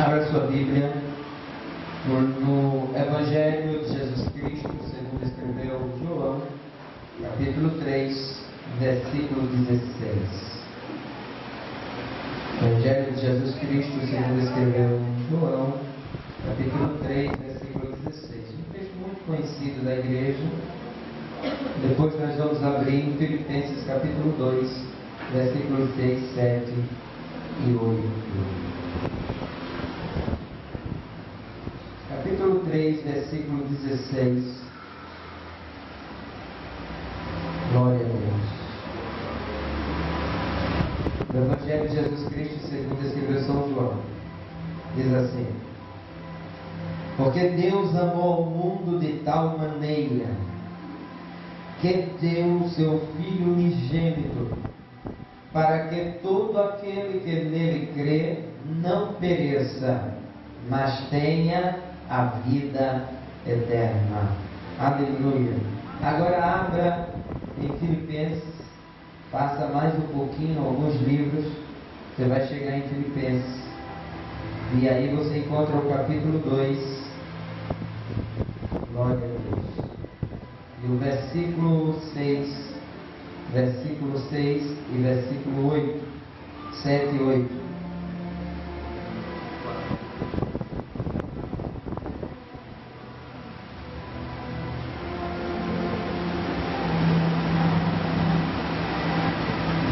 Abra sua Bíblia no Evangelho de Jesus Cristo, segundo escreveu João, capítulo 3, versículo 16. Evangelho de Jesus Cristo, segundo escreveu João, capítulo 3, versículo 16. Um texto muito conhecido da igreja. Depois nós vamos abrir em Filipenses, capítulo 2, versículos 6, 7 e 8. Capítulo 3, versículo 16. Glória a Deus. O Evangelho de Jesus Cristo, segundo escreveu São João, diz assim: porque Deus amou o mundo de tal maneira que deu o seu Filho unigênito, para que todo aquele que nele crê não pereça, mas tenha a vida eterna. Aleluia. Agora abra em Filipenses, passa mais um pouquinho, alguns livros, você vai chegar em Filipenses, e aí você encontra o capítulo 2. Glória a Deus. E o versículo 6, versículo 6 e versículo 8, 7 e 8.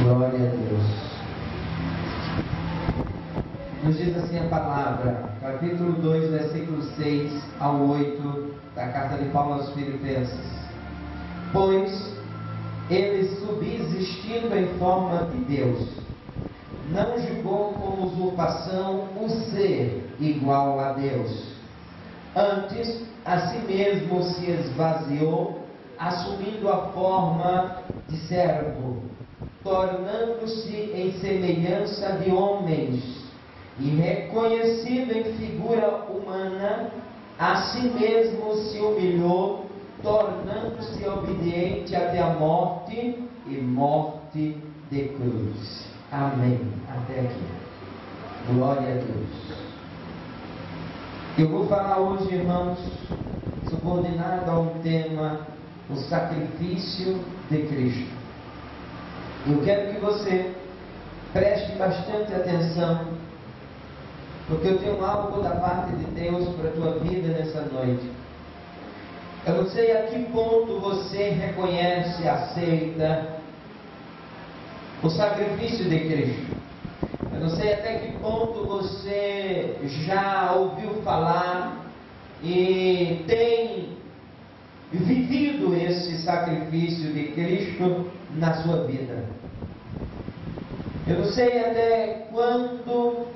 Glória a Deus. Nos diz assim a palavra, capítulo 2, versículo 6 ao 8, da carta de Paulo aos Filipenses. Pois ele, subsistindo em forma de Deus, não julgou como usurpação o ser igual a Deus. Antes, a si mesmo se esvaziou, assumindo a forma de servo, tornando-se em semelhança de homens, e reconhecido em figura humana, a si mesmo se humilhou, tornando-se obediente até a morte, e morte de cruz. Amém. Até aqui. Glória a Deus. Eu vou falar hoje, irmãos, subordinado a um tema: o sacrifício de Cristo. Eu quero que você preste bastante atenção, porque eu tenho algo da parte de Deus para a tua vida nessa noite. Eu não sei a que ponto você reconhece, aceita o sacrifício de Cristo. Eu não sei até que ponto você já ouviu falar e tem vivido esse sacrifício de Cristo na sua vida. Eu não sei até quando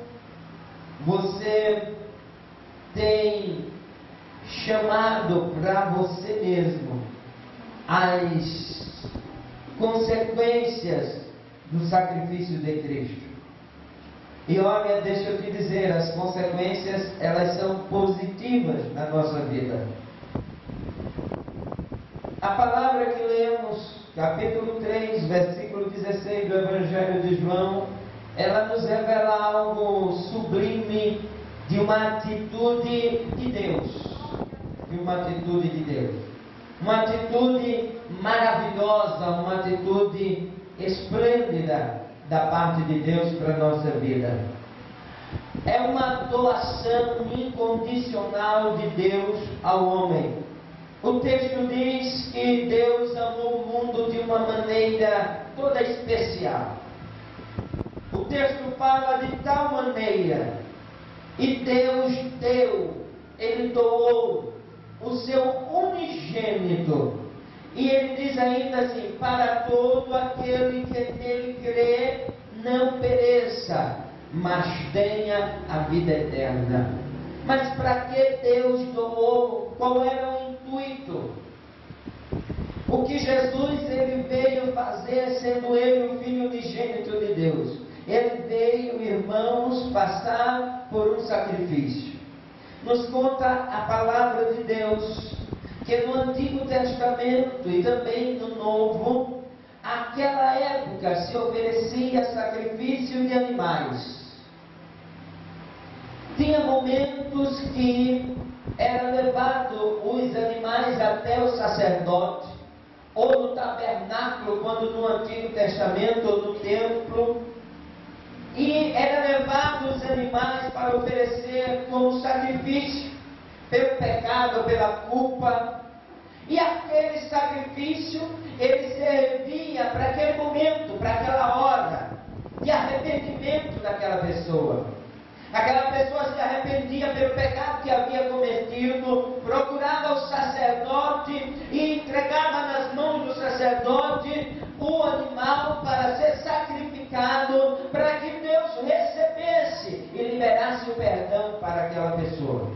você tem chamado para você mesmo as consequências do sacrifício de Cristo. E olha, deixa eu te dizer, as consequências, elas são positivas na nossa vida. A palavra que lemos, capítulo 3, versículo 16 do Evangelho de João, ela nos revela algo sublime de uma atitude de Deus. De uma atitude de Deus. Uma atitude maravilhosa, uma atitude esplêndida da parte de Deus para a nossa vida. É uma doação incondicional de Deus ao homem. O texto diz que Deus amou o mundo de uma maneira toda especial. O texto fala de tal maneira, e Deus deu, Ele doou o seu unigênito. E Ele diz ainda assim: para todo aquele que nele crê, não pereça, mas tenha a vida eterna. Mas para que Deus doou? Qual era o intuito? O que Jesus ele veio fazer, sendo Ele o Filho unigênito de Deus? Ele veio, irmãos, passar por um sacrifício. Nos conta a palavra de Deus que no Antigo Testamento e também no Novo, naquela época se oferecia sacrifício de animais. Tinha momentos que era levado os animais até o sacerdote, ou no tabernáculo, quando no Antigo Testamento, ou no templo, e era levado os animais para oferecer como sacrifício pelo pecado, pela culpa. E aquele sacrifício, ele servia para aquele momento, para aquela hora de arrependimento daquela pessoa. Aquela pessoa se arrependia pelo pecado que havia cometido, procurava o sacerdote e entregava nas mãos do sacerdote o animal para ser sacrificado, para que Deus recebesse e liberasse o perdão para aquela pessoa.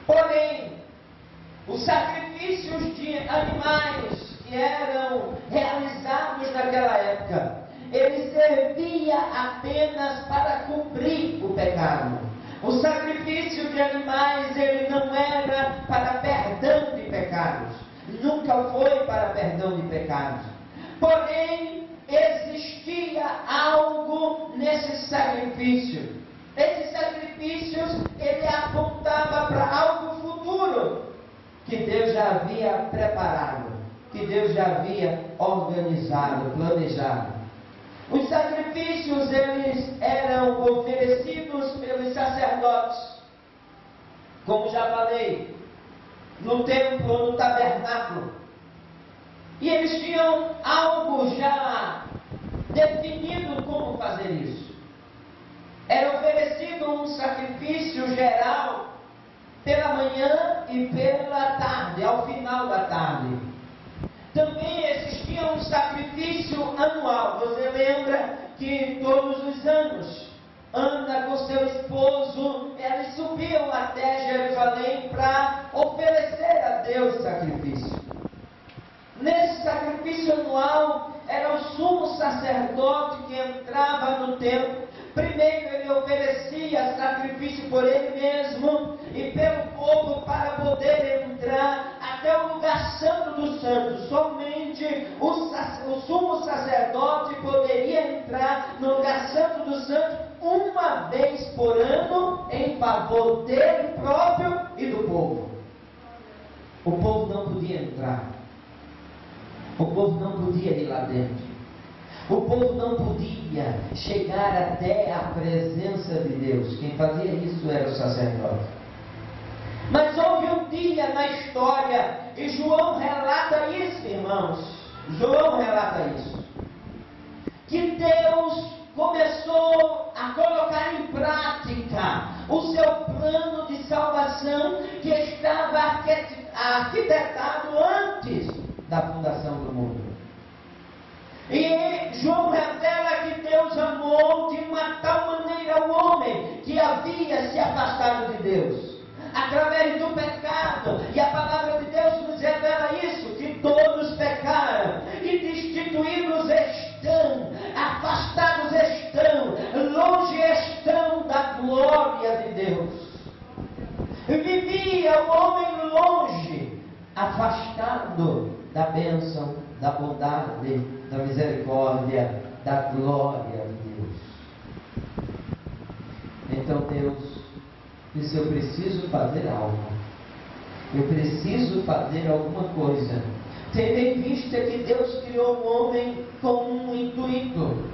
Porém, os sacrifícios de animais que eram realizados naquela época, ele servia apenas para cumprir o pecado. O sacrifício de animais, ele não era para perdão de pecados. Nunca foi para perdão de pecados. Porém, existia algo nesse sacrifício. Esses sacrifícios, ele apontava para algo futuro, que Deus já havia preparado, que Deus já havia organizado, planejado. Os sacrifícios, eles eram oferecidos pelos sacerdotes, como já falei, no templo, no tabernáculo. E eles tinham algo já definido como fazer isso. Era oferecido um sacrifício geral pela manhã e pela tarde, ao final da tarde. Também existia um sacrifício anual. Você lembra que todos os anos, Ana com seu esposo, eles subiam até Jerusalém para oferecer a Deus sacrifício. Nesse sacrifício anual, era o sumo sacerdote que entrava no templo. Primeiro ele oferecia sacrifício por ele mesmo e pelo povo para poder entrar até o lugar santo dos santos. Somente o sumo sacerdote poderia entrar no lugar santo dos santos uma vez por ano em favor dele próprio e do povo. O povo não podia entrar. O povo não podia ir lá dentro. O povo não podia chegar até a presença de Deus. Quem fazia isso era o sacerdote. Mas houve um dia na história, e João relata isso, irmãos. João relata isso. Que Deus começou a colocar em prática o seu plano de salvação que estava arquitetado antes da fundação do mundo. E João revela que Deus amou de uma tal maneira o homem que havia se afastado de Deus, através do pecado. E a palavra de Deus nos revela isso, que todos pecaram e destituídos estão, afastados estão, longe estão da glória de Deus. Vivia o homem longe, afastado da bênção, da bondade, da misericórdia, da glória de Deus. Então Deus disse: eu preciso fazer algo. Eu preciso fazer alguma coisa. Tendo em vista que Deus criou o homem com um intuito.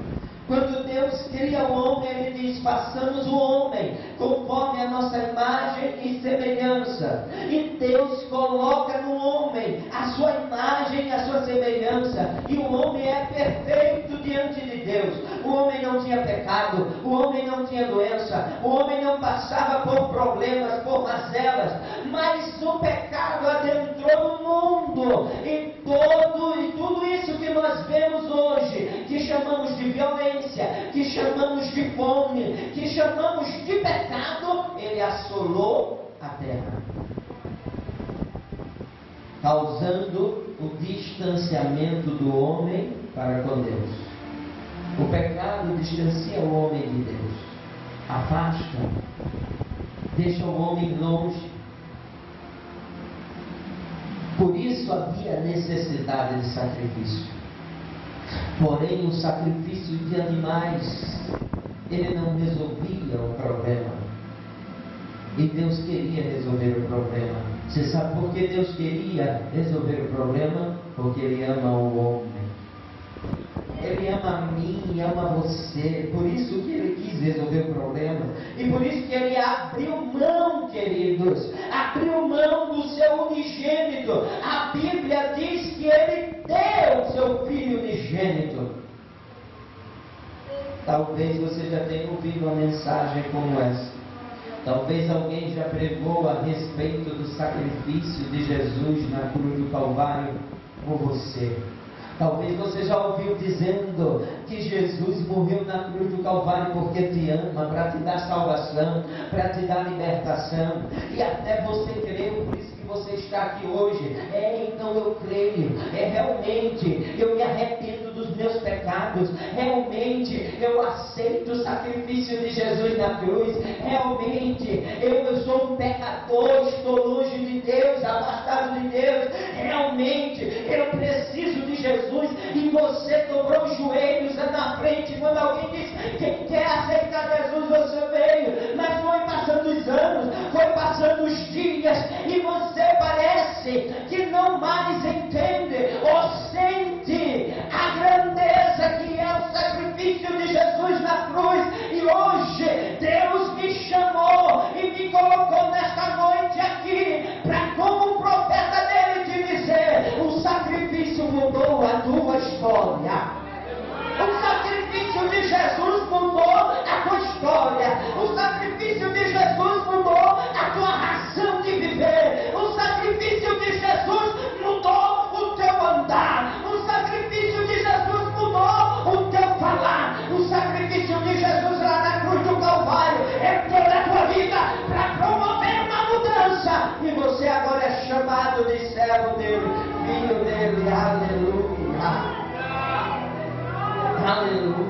Quando Deus cria o homem, Ele diz: façamos o homem conforme a nossa imagem e semelhança. E Deus coloca no homem a sua imagem e a sua semelhança. E o homem é perfeito diante de Deus. O homem não tinha pecado, o homem não tinha doença, o homem não passava por problemas, por mazelas. Mas o pecado adentrou no mundo. E tudo isso que nós vemos hoje, que chamamos de violência, que chamamos de fome, que chamamos de pecado, ele assolou a terra, causando o distanciamento do homem para com Deus. O pecado distancia o homem de Deus, afasta, deixa o homem longe. Por isso havia necessidade de sacrifício. Porém, o sacrifício de animais, ele não resolvia o problema. E Deus queria resolver o problema. Você sabe por que Deus queria resolver o problema? Porque Ele ama o homem. Ele ama a mim, ama você. Por isso que Ele quis resolver o problema. E por isso que Ele abriu mão, queridos. Abriu mão do seu unigênito. A Bíblia diz que Ele deu seu Filho unigênito. Talvez você já tenha ouvido uma mensagem como essa. Talvez alguém já pregou a respeito do sacrifício de Jesus na cruz do Calvário por você. Talvez você já ouviu dizendo que Jesus morreu na cruz do Calvário porque te ama, para te dar salvação, para te dar libertação. E até você creu, por isso que você está aqui hoje. Então eu creio. Realmente eu me arrependo dos meus pecados. Realmente eu aceito o sacrifício de Jesus na cruz. Realmente eu sou um pecador, estou longe de Deus, afastado de Deus. Realmente eu preciso de Jesus. E você dobrou os joelhos na frente quando alguém diz: quem quer aceitar Jesus, você veio. Mas foi passando os anos, foi passando os dias, e você parece que não mais entende ou sente a grandeza que é o sacrifício de Jesus na cruz. E hoje Deus me chamou e me colocou nesta noite aqui para, como profeta dele, te dizer: o sacrifício mudou a tua história. O sacrifício de Jesus mudou a tua história. O sacrifício de Jesus mudou a tua razão de viver. O sacrifício de Jesus mudou o teu andar. O sacrifício de Jesus mudou o teu falar. O sacrifício de Jesus lá na cruz do Calvário entrou na tua vida para promover uma mudança. E você agora é chamado de servo dele, filho dele. Aleluia. Aleluia.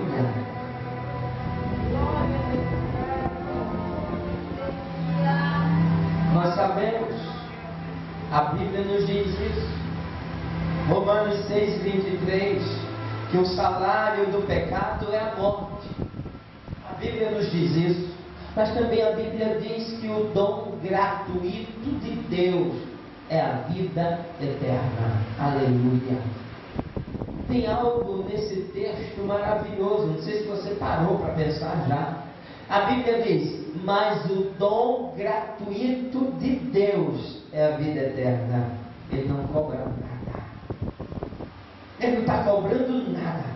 Nós sabemos, a Bíblia nos diz isso. Romanos 6,23, que o salário do pecado é a morte. A Bíblia nos diz isso. Mas também a Bíblia diz que o dom gratuito de Deus é a vida eterna. Aleluia. Tem algo nesse texto maravilhoso, não sei se você parou para pensar já. A Bíblia diz: mas o dom gratuito de Deus é a vida eterna. Ele não cobra nada. Ele não está cobrando nada.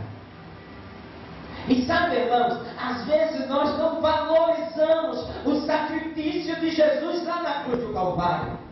E sabe, irmãos, às vezes nós não valorizamos o sacrifício de Jesus lá na cruz do Calvário.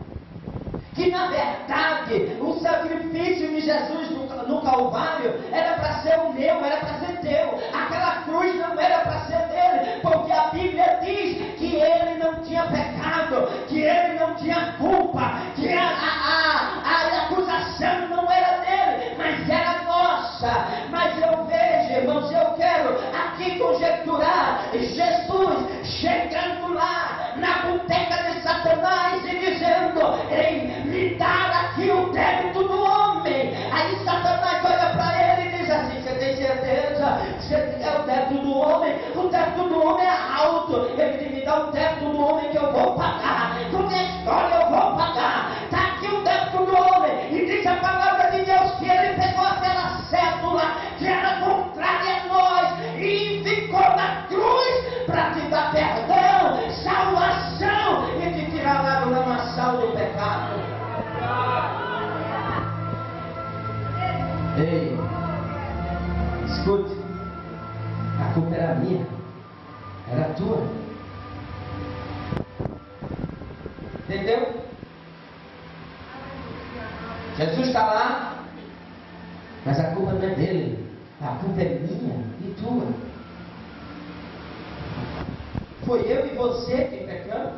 Que na verdade o sacrifício de Jesus no Calvário era para ser o meu, era para ser teu. Aquela cruz não era para ser dele, porque a Bíblia diz que ele não tinha pecado, que ele não tinha culpa, que a acusação não era dele, mas era nossa. Mas eu vejo, irmãos, eu quero aqui conjecturar Jesus chegando lá na boteca de Satanás e dizendo: ei, me dá aqui o débito do homem. Aí Satanás olha para ele e diz assim: você tem certeza? Você é o débito do homem? O débito do homem é alto. Ele diz: me dá o débito do homem que eu vou pagar. Com a história eu vou pagar. Está aqui o débito do homem. E diz a palavra de Deus que ele pegou aquela cédula que era contrária a nós e ficou na cruz para te dar perdão, salvação e te tirar lá do lamaçal do pecado. Ei, escute, a culpa era minha, era tua. Entendeu? Jesus está lá, mas a culpa não é dele, a culpa é minha e tua. Foi eu e você quem pecamos.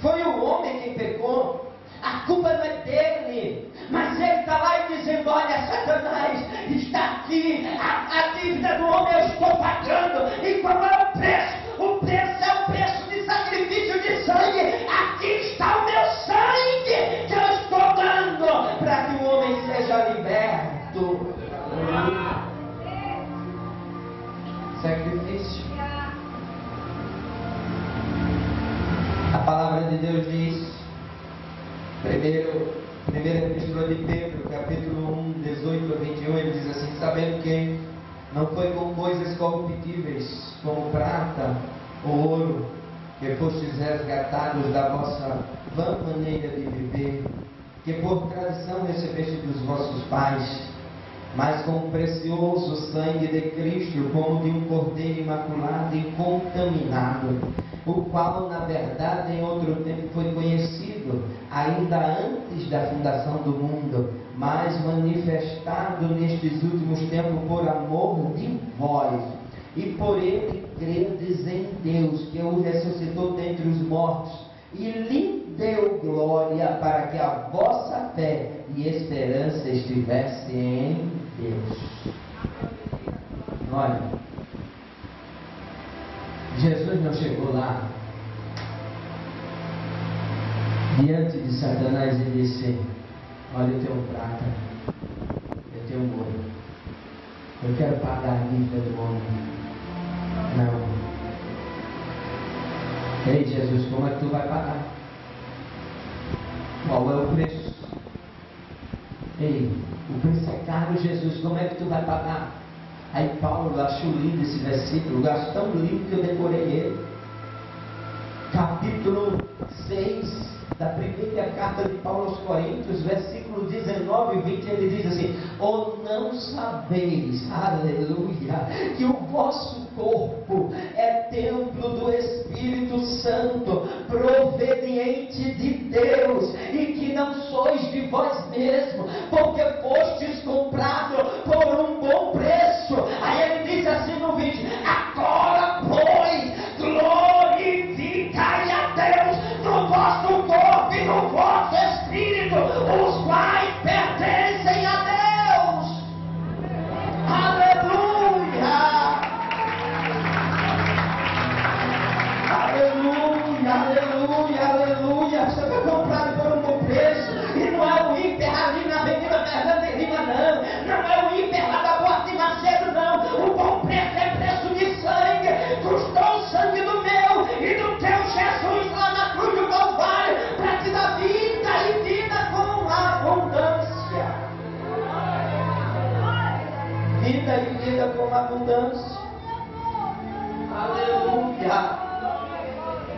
Foi o homem quem pecou. A culpa não é dele, mas ele está lá e dizendo: olha, Satanás, está aqui a dívida do homem, eu estou pagando. E qual é o preço? O preço é o preço de sacrifício de sangue. Aqui está o meu sangue que eu estou dando para que o homem seja liberto. Sacrifício. palavra de Deus diz, primeira epístola de Pedro, capítulo 1, 18 a 21, ele diz assim: sabendo que não foi com coisas corruptíveis, como prata ou ouro, que fostes resgatados da vossa vã maneira de viver, que por tradição recebeste dos vossos pais, mas com o precioso sangue de Cristo, como de um cordeiro imaculado e incontaminado, o qual, na verdade, em outro tempo foi conhecido, ainda antes da fundação do mundo, mas manifestado nestes últimos tempos por amor de vós, e por ele credes em Deus, que o ressuscitou dentre os mortos, e lhe deu glória, para que a vossa fé e esperança estivesse em Deus. Olha, Jesus não chegou lá diante de Satanás e disse: olha, eu tenho prata, eu tenho ouro, eu quero pagar a dívida do homem. Não. Ei, Jesus, como é que tu vai pagar? Qual é o preço? Ei, o preço é caro, Jesus, como é que tu vai pagar? Aí Paulo, achou lindo esse versículo, eu acho tão lindo que eu decorei ele. Capítulo 6 da primeira carta de Paulo aos Coríntios, versículo 19 e 20, ele diz assim: ou não sabeis, aleluia, que o vosso corpo é templo do Espírito Santo, proveniente de Deus, e que não sois de vós mesmos, porque fostes comprado por um bom preço. Aí ele diz assim no 20: agora, pois, glorificai a Deus no vosso corpo e no vosso espírito, os quais pertencem a Deus. Aleluia! Aleluia, aleluia, aleluia. Você foi comprado por um bom preço, e não é o hiper ali na Avenida Fernanda de Lima, não. Não é o hiper lá da Porta de Macedo, não. O bom preço é preço de sangue. Custou o sangue do meu e do teu Jesus lá na cruz do Calvário, para te dar vida e vida com abundância. Vida e vida com abundância. Aleluia.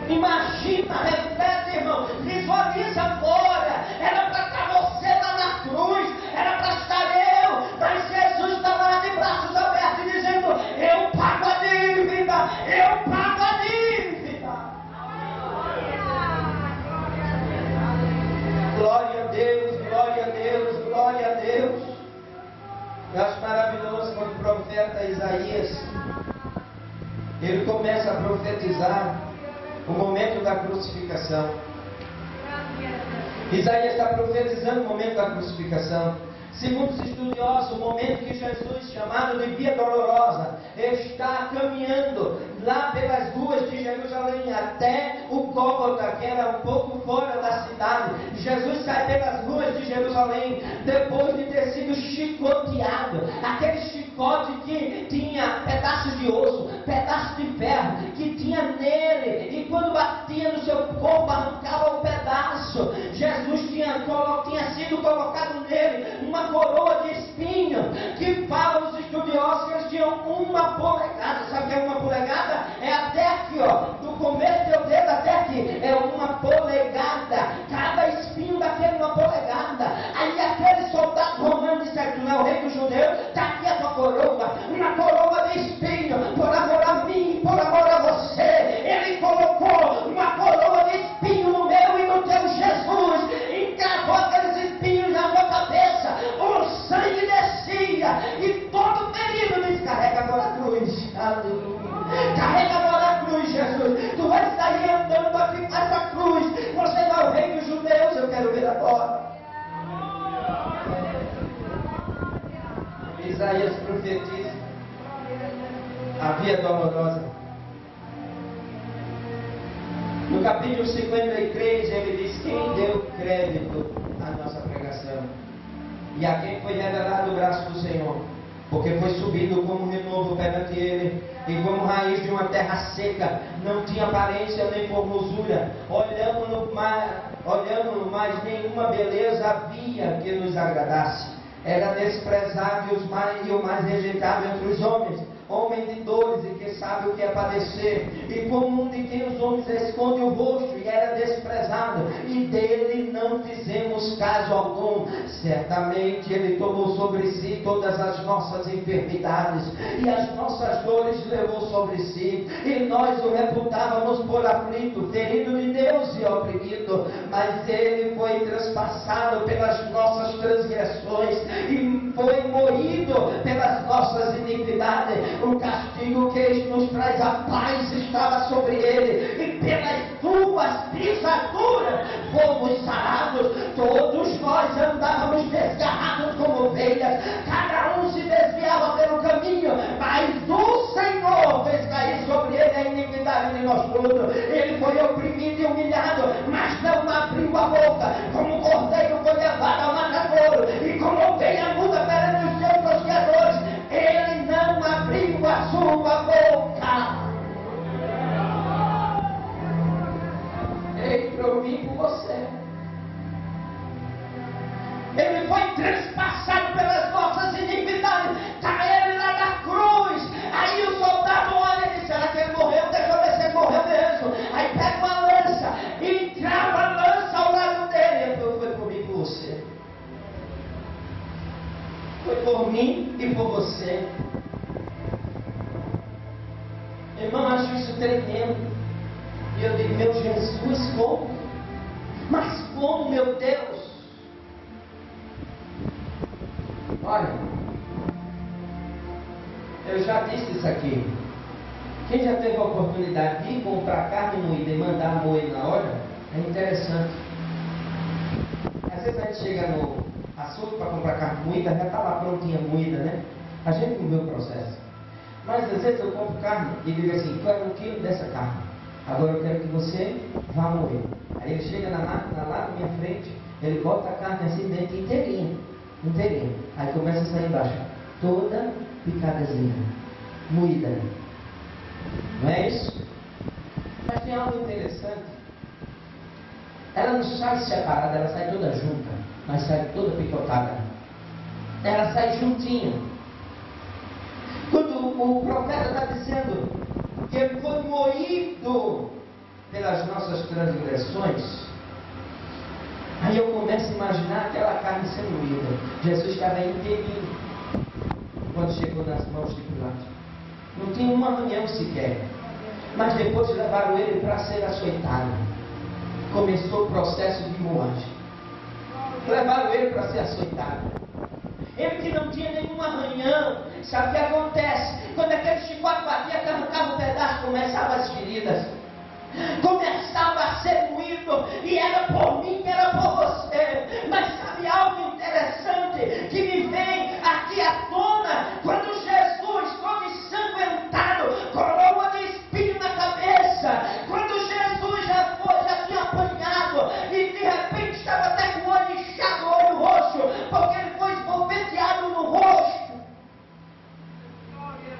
Imagina, repete, irmão, visualiza agora. Era para estar você lá na cruz, era para estar eu, mas Jesus estava lá de braços abertos dizendo: eu pago a dívida, eu pago a dívida. Glória a Deus, glória a Deus, glória a Deus. Eu acho maravilhoso quando o profeta Isaías, ele começa a profetizar o momento da crucificação. Isaías está profetizando o momento da crucificação. Segundo os estudiosos, o momento que Jesus, chamado de Via Dolorosa, está caminhando lá pelas ruas de Jerusalém até o Gólgota, que era um pouco fora da cidade. Jesus sai pelas ruas de Jerusalém depois de ter sido chicoteado, aquele chicote que tinha pedaços de osso, pedaços de ferro, que tinha nele, e quando batia no seu corpo arrancava um pedaço. Jesus tinha sido colocado nele uma coroa de espinho, que para os estudiosos que eles tinham 1 polegada. Sabe o que é 1 polegada? É até aqui, ó, do começo do teu dedo até aqui, é 1 polegada, cada espinho daquele 1 polegada. Aí aquele soldado romano disse: tu não é o rei dos judeus? Está aqui a tua coroa, uma coroa de espinho, por amor a mim, por amor a você. Ele colocou uma coroa de espinho no meu e no teu Jesus, encravou aqueles espinhos na tua cabeça, o sangue descia, e todo ferido diz: carrega agora a cruz. Aleluia. Carrega agora a cruz, Jesus. Tu vais sair andando aqui com essa cruz. Você não é o rei dos judeus, eu quero ver agora. Isaías profetiza a via dolorosa. No capítulo 53, ele diz: quem deu crédito à nossa pregação? E a quem foi revelado o braço do Senhor? porque foi subido como renovo perante ele, e como raiz de uma terra seca, não tinha aparência nem formosura, olhando mais nenhuma beleza havia que nos agradasse. Era desprezável e o mais rejeitado entre os homens, homem de dores e que sabe o que é padecer, e como um de quem os homens escondem o rosto, e era desprezado, e dele não fizemos caso algum. Certamente ele tomou sobre si todas as nossas enfermidades, e as nossas dores levou sobre si, e nós o reputávamos por aflito, ferido de Deus e oprimido, mas ele foi transpassado pelas nossas transgressões, e foi moído pelas nossas iniquidades. O castigo que nos traz a paz estava sobre ele, e pelas suas pisaduras fomos sarados. Todos nós andávamos desgarrados como ovelhas, cada um se desviava pelo caminho, mas o Senhor fez cair sobre ele a iniquidade de nós todos. Ele foi oprimido e humilhado, mas não abriu a boca. Como cordeiro foi levado ao matadouro, e como ovelha muda perante os seus tosqueadores, ele não abriu a sua boca. Ei, para mim por você. Ele foi transpassado pelas nossas iniquidades. Está ele lá na cruz. Aí o soldado olha e diz: será que ele morreu? Deixa eu ver se ele morreu mesmo. Aí pega uma lança e crava a lança ao lado dele. Então foi por mim e por você. Foi por mim e por você. Irmão, acho isso tremendo. E eu digo: meu Jesus, como? Mas como, meu Deus? Olha, eu já disse isso aqui. Quem já teve a oportunidade de ir comprar carne moída e mandar moer na hora, é interessante. Às vezes a gente chega no açougue para comprar carne moída, já está lá prontinha moída, né? A gente não vê o processo. Mas às vezes eu compro carne e digo assim: quero 1 quilo dessa carne, agora eu quero que você vá moer. Aí ele chega na máquina lá na minha frente, ele bota a carne assim dentro inteirinha. Aí começa a sair embaixo, toda picadazinha, moída. Não é isso? Mas tem algo interessante. Ela não sai separada, ela sai toda junta, mas sai toda picotada. Ela sai juntinho. Quando o profeta está dizendo que ele foi moído pelas nossas transgressões, aí eu começo a imaginar aquela carne sendo moída. Jesus estava inteirinho quando chegou nas mãos de Pilatos. Não tinha um arranhão sequer. Mas depois levaram ele para ser açoitado. Começou o processo de moagem. Levaram ele para ser açoitado. Ele que não tinha nenhum arranhão. Sabe o que acontece? Quando aquele chicote batia, que arrancava um pedaço, começavam as feridas. Começava a ser moído, e era por mim, era por você. Mas sabe algo interessante que me vem aqui à tona? Quando Jesus, todo ensanguentado, coroa de espinho na cabeça, quando Jesus já tinha apanhado, e de repente estava até com o olho inchado, o olho roxo, porque ele foi esbofeteado no rosto.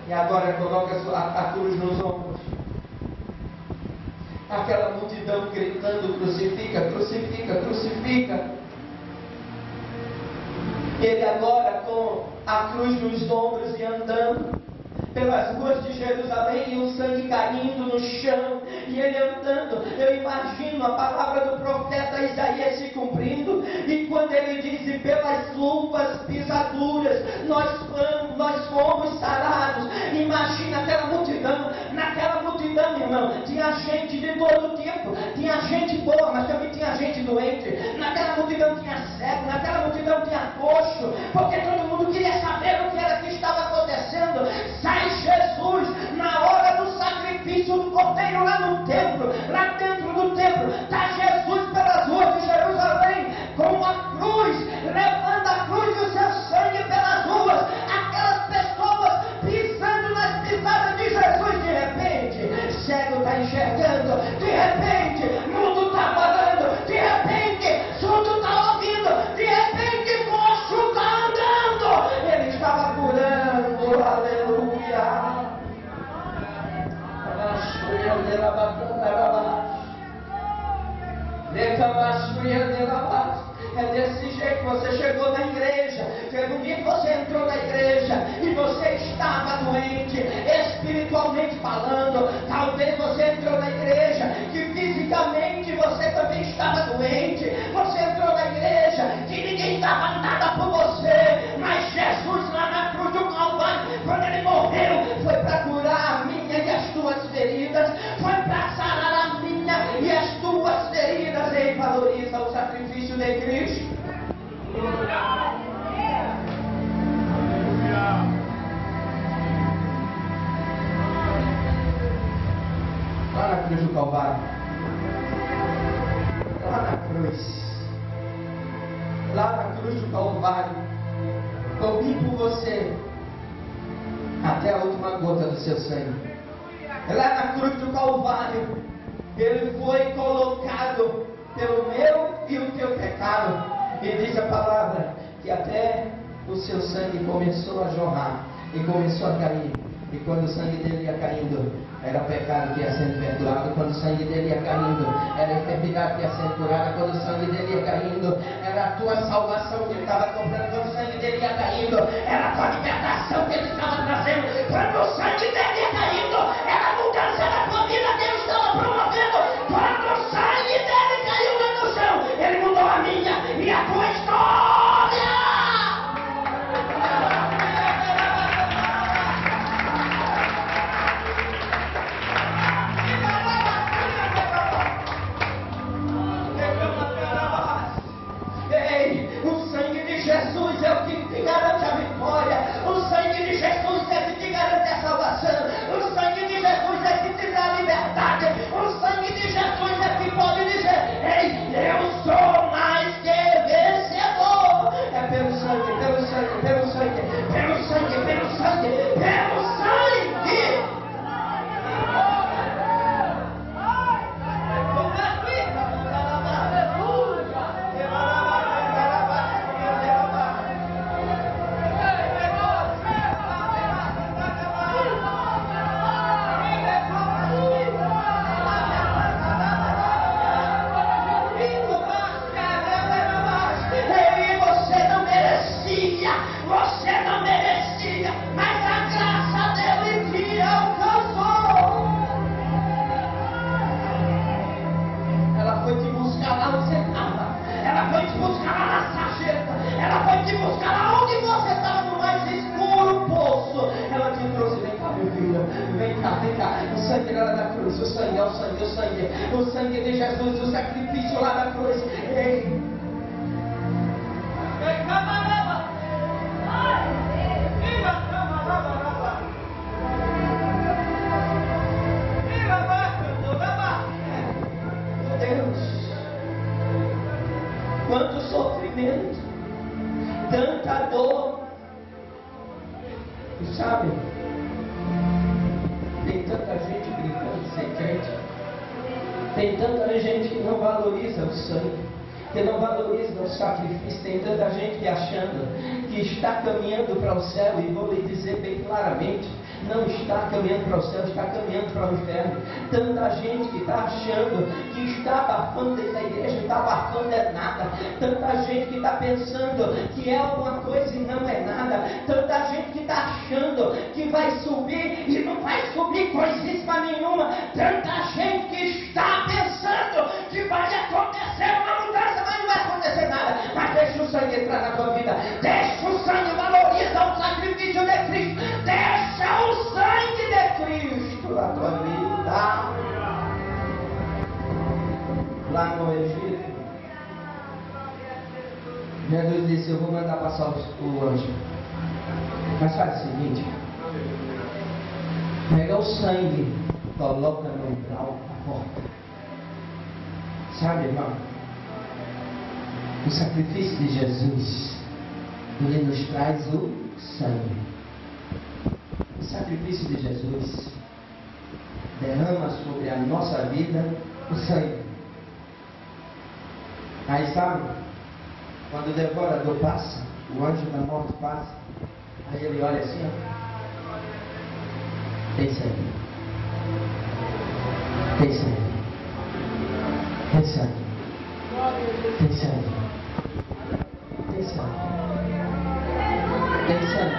E agora coloca a cruz nos ombros. Aquela multidão gritando: crucifica, crucifica, crucifica. Ele agora com a cruz nos ombros e andando pelas ruas de Jerusalém, e o sangue caindo no chão, e ele andando. Eu imagino a palavra do profeta Isaías se cumprindo, e quando ele diz: e pelas suas pisaduras nós fomos sarados. Imagina aquela multidão. Naquela multidão, irmão, tinha gente de todo tipo. Tinha gente boa, mas também tinha gente doente. Naquela multidão tinha cego, naquela multidão tinha coxo, porque todo mundo queria saber o que era que estava acontecendo. Sai Jesus na hora do sacrifício do cordeiro lá no templo, lá dentro do templo. Está Jesus pelas ruas de Jerusalém com a cruz, levando a cruz e o seu sangue pelas ruas. Aquelas pessoas pisando nas pisadas de Jesus. De repente, cego está enxergando. De repente, mudo está falando. De repente, surdo está ouvindo. De repente, moço está andando. Ele estava curando. É desse jeito, você chegou na igreja, foi domingo você entrou na igreja e você estava doente, espiritualmente falando. Talvez você entrou na igreja que fisicamente você também estava doente. Você entrou na igreja que ninguém dava nada por você, mas Jesus lá na cruz do Calvário, quando ele morreu, foi para curar a minha e as tuas feridas, foi para sarar a minha e as tuas feridas. Ele valoriza o sacrifício de Cristo. Lá na cruz do Calvário, lá na cruz do Calvário, eu vim por você até a última gota do seu sangue. Lá na cruz do Calvário, ele foi colocado pelo meu e o teu pecado. E diz a palavra que até o seu sangue começou a jorrar e começou a cair. E quando o sangue dele ia caindo, era pecado que ia sendo perdoado. Quando o sangue dele ia caindo, era enfermidade que ia sendo curada. Quando o sangue dele ia caindo, era a tua salvação que ele estava comprando. Quando o sangue dele ia caindo, era a tua libertação que ele estava trazendo. Quando o sangue dele ia caindo, era a mudança da tua vida que ele estava promovendo. Quando o sangue dele caiu lá no chão, ele mudou a minha e a tua história. Jesus é o que te garante a vitória. O sangue de Jesus é que te garante a salvação. O sangue de Jesus é que te dá a liberdade. O sangue de Jesus é que pode dizer: ei, eu sou mais que vencedor. É pelo sangue, pelo sangue, pelo sangue, pelo sangue, pelo sangue, pelo sangue. O sangue de Jesus, o sacrifício lá na cruz. Ei. Deus, quanto sofrimento, tanta dor. E sabe, tem tanta gente brincando de ser crente. Tem tanta gente que não valoriza o sangue, que não valoriza o sacrifício. Tem tanta gente que achando que está caminhando para o céu, e vou lhe dizer bem claramente, não está caminhando para o céu, está caminhando para o inferno. Tanta gente que está achando que está abafando dentro da igreja, está abafando é nada. Tanta gente que está pensando que é alguma coisa e não é nada. Tanta gente que está achando que vai subir e não vai subir coisíssima nenhuma. Tanta gente que está pensando que vai acontecer uma mudança, mas não vai acontecer nada. Mas deixa o sangue entrar na tua vida, deixa o sangue, valoriza o sacrifício de Cristo, deixa o sangue de Cristo na tua vida. Lá no Egito, Jesus disse: eu vou mandar passar o anjo, mas faz o seguinte, pega o sangue, coloca no umbral da porta. Sabe, irmão, o sacrifício de Jesus, ele nos traz o sangue. O sacrifício de Jesus derrama sobre a nossa vida o sangue. Aí sabe, quando o devorador passa, o anjo da morte passa, aí ele olha assim, ó, tem sangue. Tem sangue. Tem sangue. Tem sangue. Tem sangue. Tem sangue.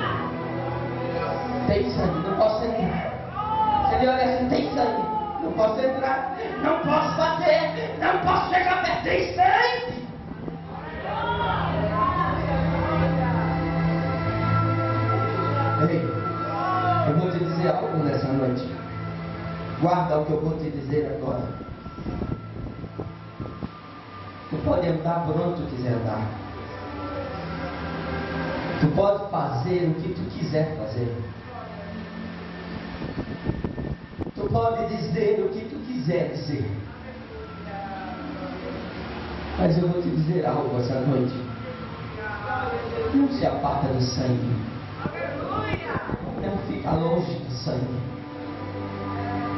Tem sangue. Não posso entrar. Se ele olha assim, tem sangue. Não posso entrar. Não posso bater. Não posso chegar perto. Tem sangue. Ei, eu vou te dizer algo nessa noite. Guarda o que eu vou te dizer agora. Tu pode andar por onde tu quiser andar. Tu pode fazer o que tu quiser fazer. Tu pode dizer o que tu quiser dizer. Mas eu vou te dizer algo essa noite. Não se aparta do sangue. Não fica longe do sangue.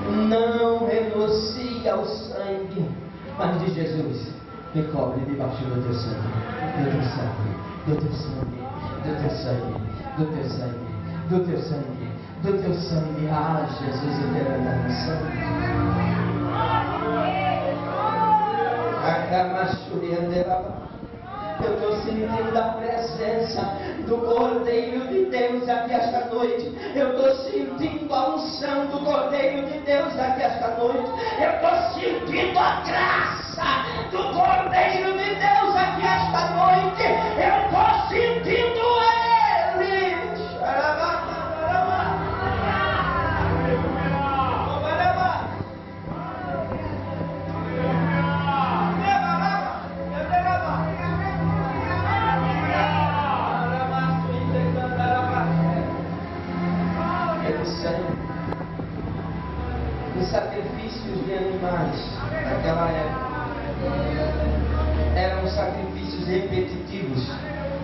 Não renuncia ao sangue. Mas diz Jesus: me cobre debaixo do teu sangue. Do teu sangue. Do teu sangue. Do teu sangue. Do teu sangue. Do teu sangue. Do teu sangue. Ah, Jesus, eu quero andar no sangue. Eu estou sentindo a presença do Cordeiro de Deus aqui esta noite. Eu estou sentindo a unção do Cordeiro de Deus aqui esta noite. Eu estou sentindo a graça do Cordeiro de Deus aqui esta noite. Eu estou sentindo Ele. Os sacrifícios de animais naquela época eram sacrifícios repetitivos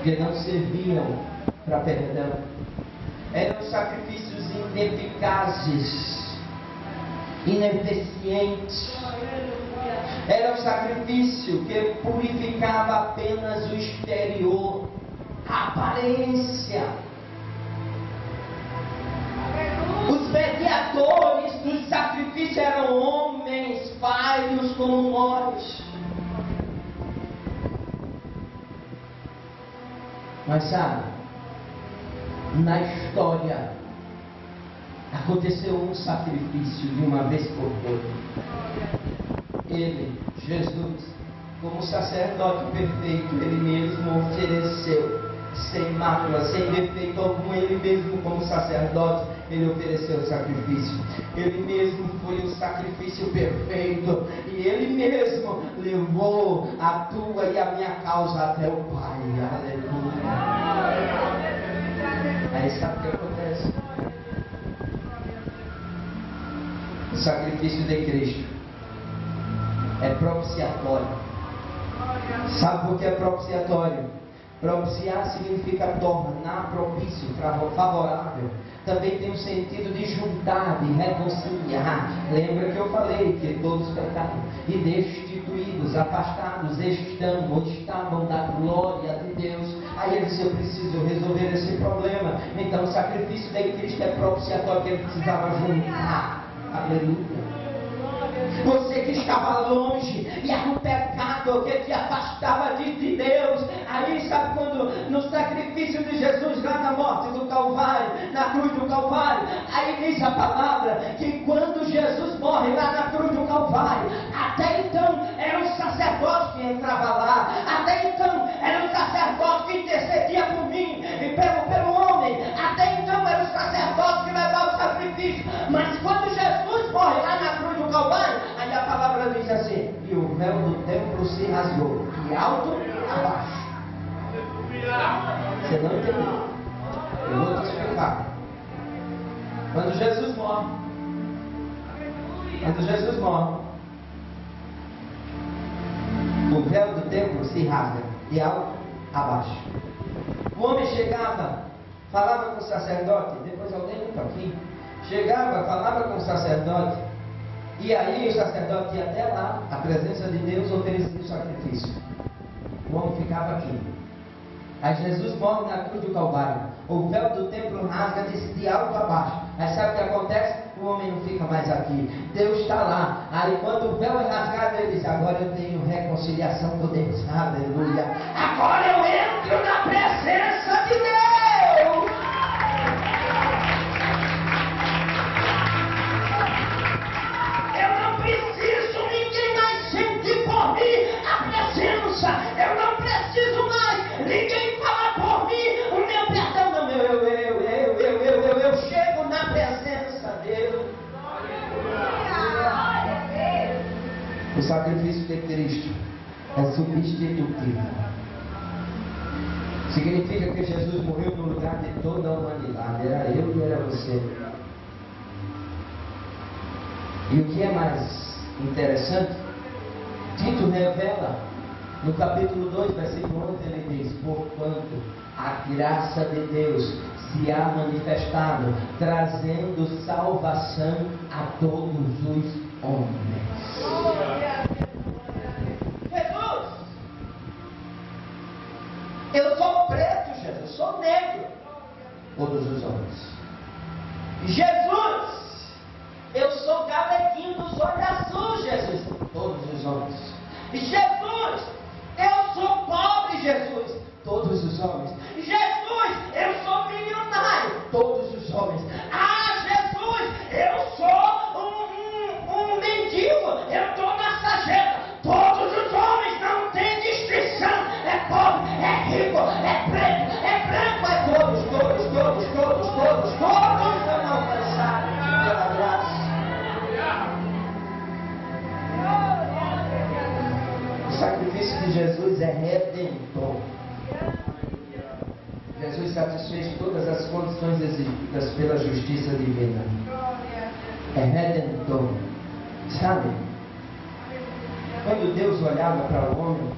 que não serviam para perdão. Eram sacrifícios ineficazes, ineficientes. Era um sacrifício que purificava apenas o exterior, a aparência. Os mediadores dos sacrifícios eram homens falhos como nós. Mas sabe, na história aconteceu um sacrifício de uma vez por todas. Ele, Jesus, como sacerdote perfeito, ele mesmo ofereceu, sem mácula, sem defeito algum. Ele mesmo, como sacerdote, ele ofereceu o sacrifício. Ele mesmo foi o sacrifício perfeito. E ele mesmo levou a tua e a minha causa até o Pai. Aleluia. Aí sabe o que acontece? O sacrifício de Cristo é propiciatório. Sabe por que é propiciatório? Propiciar significa tornar propício, favorável. Também tem o sentido de juntar, de reconciliar. Lembra que eu falei que todos pecaram e destituídos, afastados estão ou estavam da glória de Deus. Aí ele disse: eu preciso resolver esse problema. Então o sacrifício de Cristo é propiciatório, que ele precisava juntar. Aleluia. Você que estava longe e era o pecado que te afastava de Deus. Aí sabe quando no sacrifício de Jesus lá na morte do Calvário, na cruz do Calvário, aí diz a palavra que quando Jesus morre lá na cruz do Calvário, até então era um sacerdote que entrava lá, até então era um sacerdote que intercedia por mim e pelo homem, até então era um sacerdote que levava o sacrifício. Mas quando Jesus morre lá na cruz do Calvário, aí a palavra diz assim: e o véu do templo se rasgou, de alto a baixo. Você não entendeu? Eu vou te explicar. Quando Jesus morre, o véu do templo se rasga, de alto a baixo. O homem chegava, falava com o sacerdote, depois alguém limpa aqui. Chegava, falava com o sacerdote, e aí o sacerdote ia até lá, a presença de Deus, oferecia o sacrifício. O homem ficava aqui. Aí Jesus morre na cruz do Calvário. O véu do templo rasga de alto a baixo. Aí sabe o que acontece? o homem não fica mais aqui. Deus está lá. Aí quando o véu é rasgado, ele diz: agora eu tenho reconciliação com Deus. Aleluia. Agora eu entro na presença de Deus. Eu não preciso ninguém mais sentir por mim a presença. Eu não preciso mais ninguém falar por mim o meu perdão. Não, eu chego na presença dele. O sacrifício de Cristo é substitutivo. Significa que Jesus morreu no lugar de toda a humanidade. Era eu e era você. E o que é mais interessante, Tito revela no capítulo 2, versículo 11, ele diz: porquanto a graça de Deus se há manifestado, trazendo salvação a todos os homens. Jesus, eu sou preto, Jesus, sou negro, todos os homens. Jesus, eu sou galeguinho dos olhos azuis, Jesus, todos os homens. Jesus, eu sou pobre, Jesus, todos os homens. Jesus, eu sou milionário, todos os homens. Ah, Jesus, eu sou um mendigo, eu estou na sarjeta. Todos os homens, não tem distinção. É pobre, é rico, é preto, é branco, é todos são alcançados pela graça. O sacrifício de Jesus é redentor. Jesus satisfez todas as condições exigidas pela justiça divina. É redentor. Sabe? Quando Deus olhava para o homem,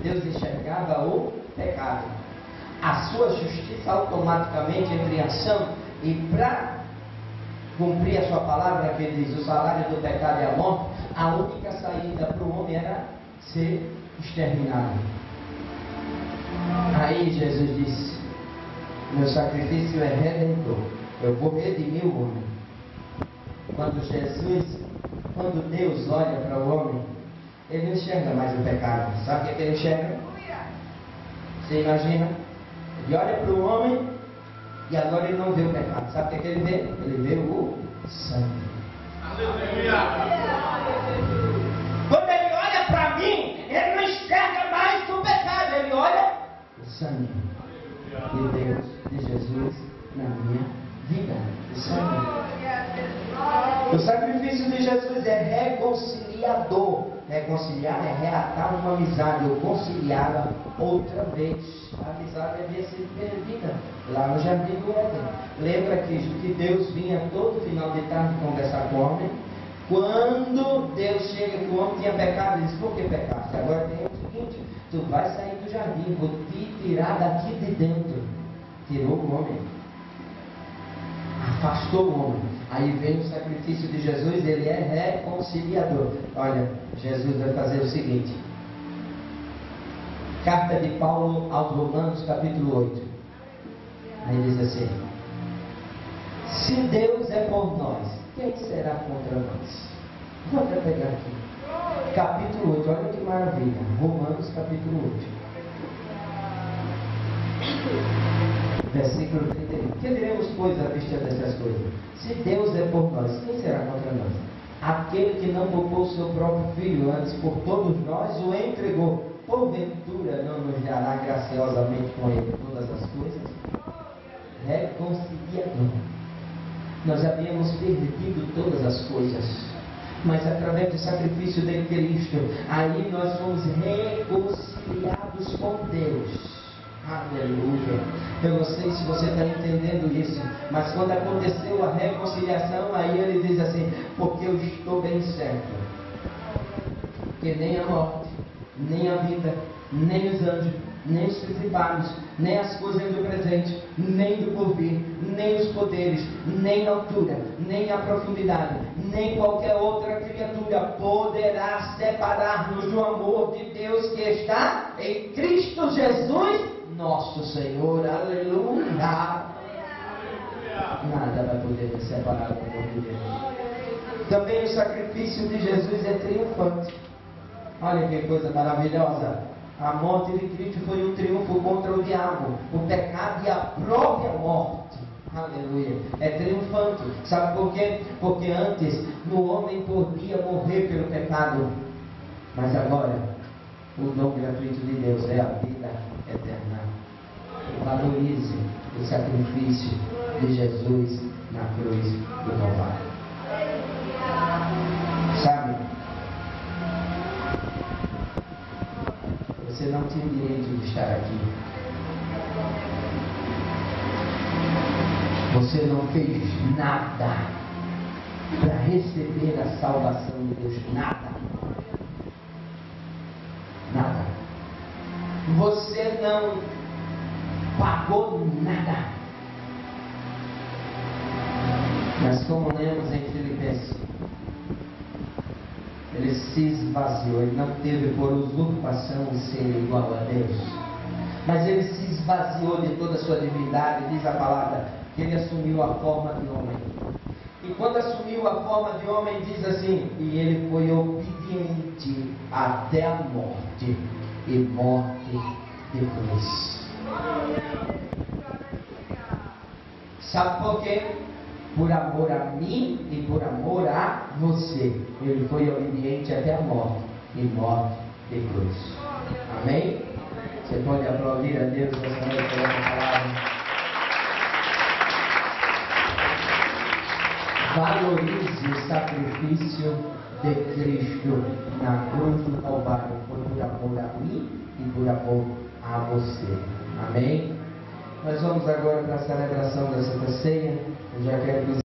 Deus enxergava o pecado. A sua justiça automaticamente entra em ação, e para cumprir a sua palavra, que diz: o salário do pecado é a morte, a única saída para o homem era ser exterminado. Aí Jesus disse: meu sacrifício é redentor, eu vou redimir o homem. Quando Deus olha para o homem, ele não enxerga mais o pecado. Sabe o que ele enxerga? Você imagina? Ele olha para o homem e agora ele não vê o pecado. Sabe o que ele vê? Ele vê o sangue. Quando ele olha para mim, ele não enxerga mais o pecado, ele olha o sangue de Deus, de Jesus na minha vida. O sangue. O sacrifício de Jesus é reconciliador. Reconciliar é reatar uma amizade, ou conciliá-la outra vez. A amizade havia sido perdida lá no Jardim do Éden. Lembra que Deus vinha todo final de tarde conversar com o homem? Quando Deus chega que o homem tinha pecado, ele diz: por que pecaste? Agora tem o seguinte: tu vai sair do jardim, vou te tirar daqui de dentro. Tirou o homem, afastou o homem. Aí vem o sacrifício de Jesus, ele é reconciliador. Olha, Jesus vai fazer o seguinte. Carta de Paulo aos Romanos, capítulo 8. Aí diz assim: se Deus é por nós, quem será contra nós? Vou até pegar aqui. Capítulo 8, olha que maravilha. Romanos, capítulo 8. Versículo 31. Que diremos, pois, à vista dessas coisas? Se Deus é por nós, quem será contra nós? Aquele que não poupou seu próprio filho, antes por todos nós o entregou, porventura não nos dará graciosamente com ele todas as coisas? Reconciliador. Nós havíamos perdido todas as coisas, mas através do sacrifício de Cristo, aí nós fomos reconciliados com Deus. Aleluia. Eu não sei se você está entendendo isso, mas quando aconteceu a reconciliação, aí ele diz assim: porque eu estou bem certo que nem a morte, nem a vida, nem os anjos, nem os principados, nem as coisas do presente, nem do porvir, nem os poderes, nem a altura, nem a profundidade, nem qualquer outra criatura poderá separar-nos do amor de Deus que está em Cristo Jesus, nosso Senhor. Aleluia. Nada vai poder me separar do amor de Deus. Também o sacrifício de Jesus é triunfante. Olha que coisa maravilhosa. A morte de Cristo foi um triunfo contra o diabo, o pecado e a própria morte. Aleluia. É triunfante. Sabe por quê? Porque antes o homem podia morrer pelo pecado. Mas agora, o dom gratuito de Deus é a vida eterna. Valorize o sacrifício de Jesus na cruz do Calvário. Sabe? Você não tem direito de estar aqui. Você não fez nada para receber a salvação de Deus. Nada. Nada. Você não pagou nada. Mas como lemos em Filipenses, ele se esvaziou, ele não teve por usurpação o ser igual a Deus, mas ele se esvaziou de toda a sua divindade. Diz a palavra que ele assumiu a forma de homem, e quando assumiu a forma de homem, diz assim, e ele foi obediente até a morte, e morte de cruz. Sabe por quê? Por amor a mim e por amor a você, ele foi obediente até a morte, e morte de cruz. Amém? Você pode aplaudir a Deus essa noite por essa palavra. Valorize o sacrifício de Cristo na cruz do Calvário. Foi por amor a mim e por amor a você. Amém? Nós vamos agora para a celebração da Santa Ceia. Eu já quero que